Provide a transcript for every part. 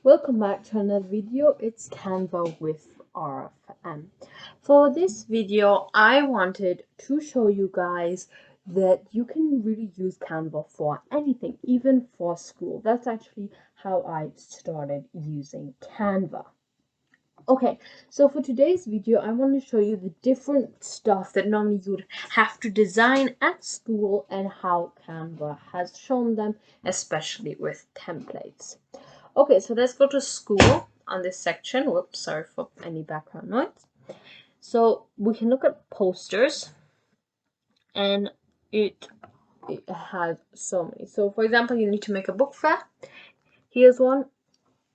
Welcome back to another video. It's Canva with RFM. For this video, I wanted to show you guys that you can really use Canva for anything, even for school. That's actually how I started using Canva. Okay, so for today's video, I want to show you the different stuff that normally you would have to design at school and how Canva has shown them, especially with templates. Okay, so let's go to school on this section. Whoops, sorry for any background noise. So we can look at posters, and it has so many. So for example, you need to make a book fair. Here's one.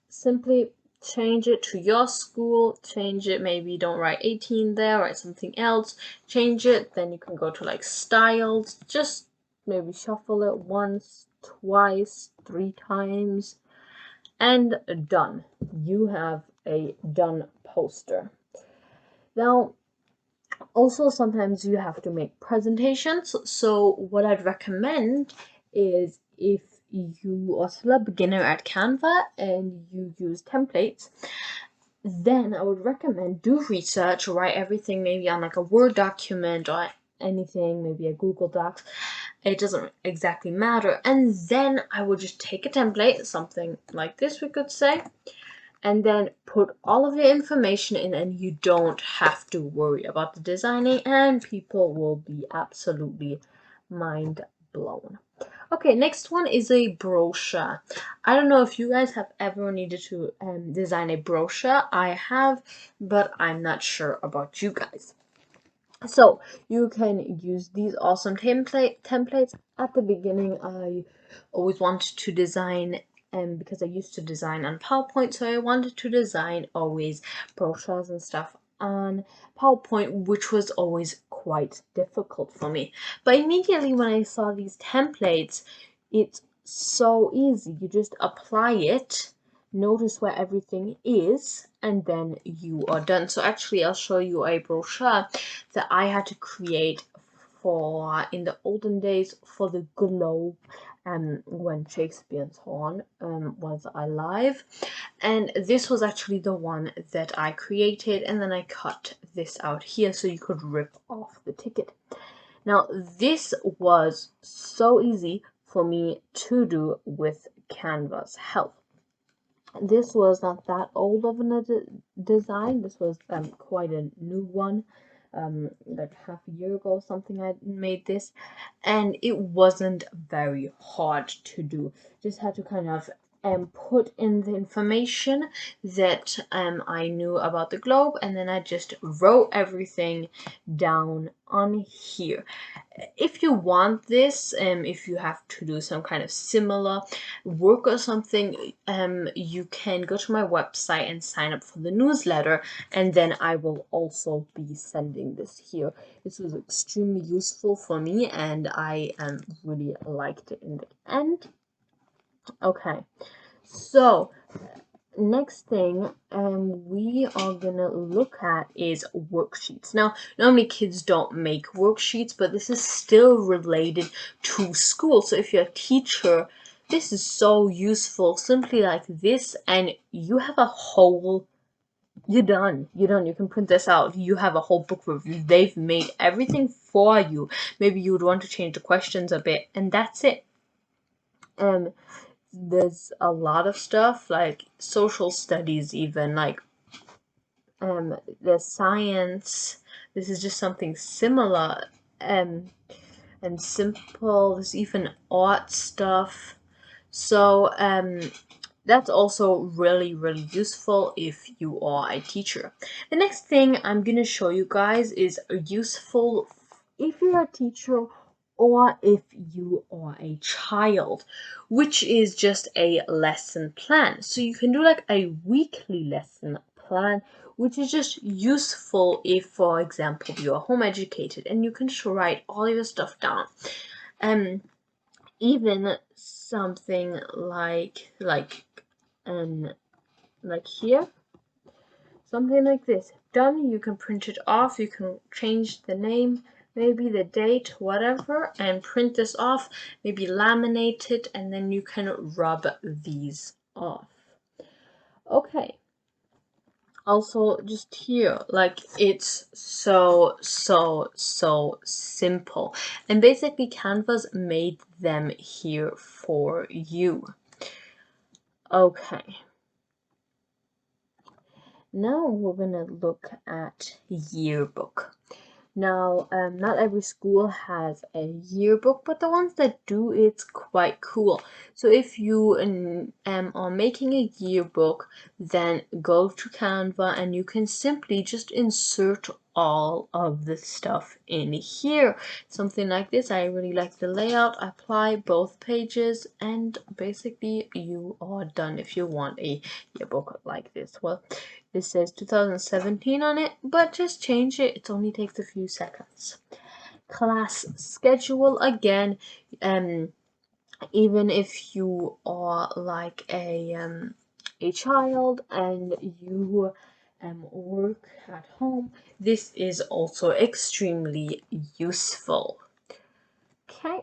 Simply change it to your school, change it, maybe don't write 18 there, write something else, change it, then you can go to like styles, just maybe shuffle it once, twice, 3 times, and done. You have a done poster. Now, also sometimes you have to make presentations, so what I'd recommend is if you are still a beginner at Canva and you use templates, then I would recommend do research, write everything maybe on like a Word document or anything, maybe a Google Docs. It doesn't exactly matter. And then I would just take a template, something like this we could say, and then put all of your information in, and you don't have to worry about the designing, and people will be absolutely mind blown. Okay, next one is a brochure. I don't know if you guys have ever needed to design a brochure. I have, but I'm not sure about you guys. So you can use these awesome templates. At the beginning, I always wanted to design, because I used to design on PowerPoint, so I wanted to design always brochures and stuff on PowerPoint, which was always quite difficult for me. But immediately when I saw these templates, it's so easy. You just apply it, notice where everything is, and then you are done. So actually I'll show you a brochure that I had to create for in the olden days for the Globe, when Shakespeare and so on was alive, and this was actually the one that I created, and then I cut this out here so you could rip off the ticket. Now this was so easy for me to do with Canva's help. This was not that old of a design. This was quite a new one. Like half a year ago or something I made this, and it wasn't very hard to do. Just had to kind of put in the information that I knew about the globe, and then I just wrote everything down on here. If you want this, if you have to do some kind of similar work or something, you can go to my website and sign up for the newsletter, and then I will also be sending this here. This was extremely useful for me, and I really liked it in the end. Okay, so next thing we are gonna look at is worksheets. Now, normally kids don't make worksheets, but this is still related to school. So if you're a teacher, this is so useful. Simply like this, and you have a whole, you're done. You can print this out. You have a whole book review. They've made everything for you. Maybe you would want to change the questions a bit, and that's it. There's a lot of stuff like social studies, even like the science. This is just something similar and simple. There's even art stuff. So that's also really useful if you are a teacher. The next thing I'm gonna show you guys is useful if you're a teacher or if you are a child, which is just a lesson plan. So you can do like a weekly lesson plan, which is just useful if, for example, you're home educated and you can just write all your stuff down. Even something like here, something like this. Done. You can print it off. You can change the name, maybe the date, whatever, and print this off. Maybe laminate it, and then you can rub these off. Okay. Also, just here, like, it's so simple, and basically Canva's made them here for you. Okay, now we're gonna look at Yearbook. Now, not every school has a yearbook, but the ones that do, it's quite cool. So if you are making a yearbook, then go to Canva and you can simply just insert all of the stuff in here. Something like this. I really like the layout. Apply both pages, and basically you are done if you want a yearbook like this. Well, this says 2017 on it, but just change it. It only takes a few seconds. Class schedule again. Even if you are like a child and you work at home, this is also extremely useful. Okay.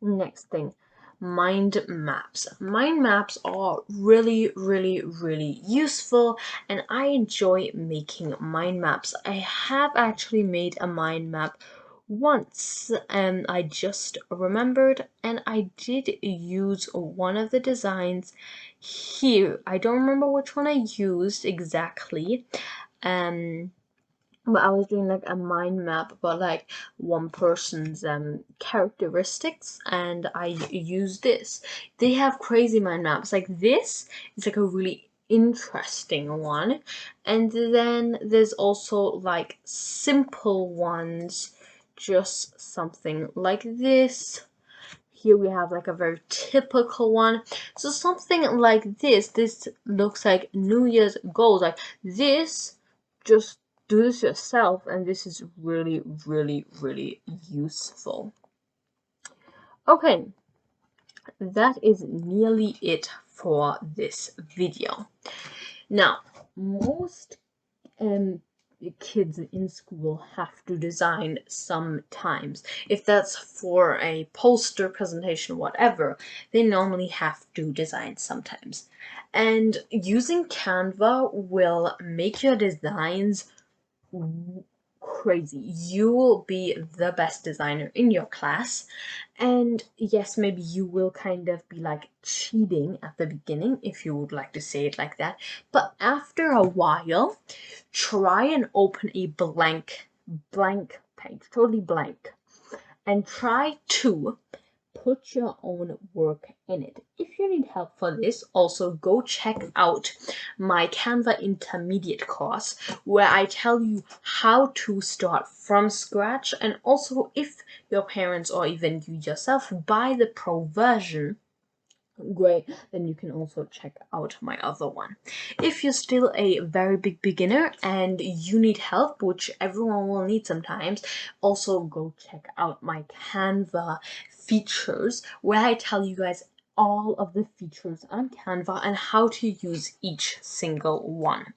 Next thing, mind maps. Mind maps are really useful, and I enjoy making mind maps. I have actually made a mind map once, and I just remembered, and I did use one of the designs here. I don't remember which one I used exactly. But I was doing like a mind map about like one person's characteristics, and I used this. They have crazy mind maps. Like this is like a really interesting one, and then there's also like simple ones, just something like this. Here we have like a very typical one. So something like this looks like New Year's goals. Like this, just do this yourself, and this is really useful. Okay, that is nearly it for this video. Now, most kids in school have to design sometimes. If that's for a poster presentation, whatever, they normally have to design sometimes. And using Canva will make your designs crazy. You will be the best designer in your class. And yes, maybe you will kind of be like cheating at the beginning, if you would like to say it like that. But after a while, try and open a blank page, totally blank, and try to put your own work in it. If you need help for this, also go check out my Canva Intermediate course, where I tell you how to start from scratch, and also if your parents or even you yourself buy the pro version, great, then you can also check out my other one. If you're still a very big beginner and you need help, which everyone will need sometimes, also go check out my Canva features, where I tell you guys all of the features on Canva and how to use each single one.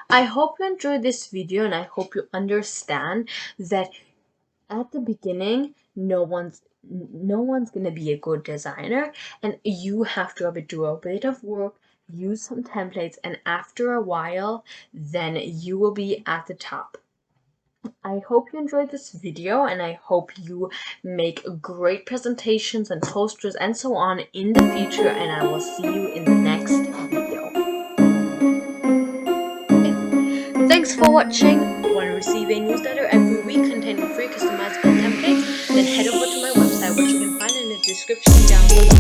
I hope you enjoyed this video, and I hope you understand that at the beginning, no one's gonna be a good designer, and you have to do a bit of work, use some templates, and after a while, then you will be at the top. I hope you enjoyed this video, and I hope you make great presentations and posters and so on in the future, and I will see you in the next video. Thanks for watching. Want to receive a newsletter every week containing free customizable templates? Then head over to my website, which you can find in the description down below.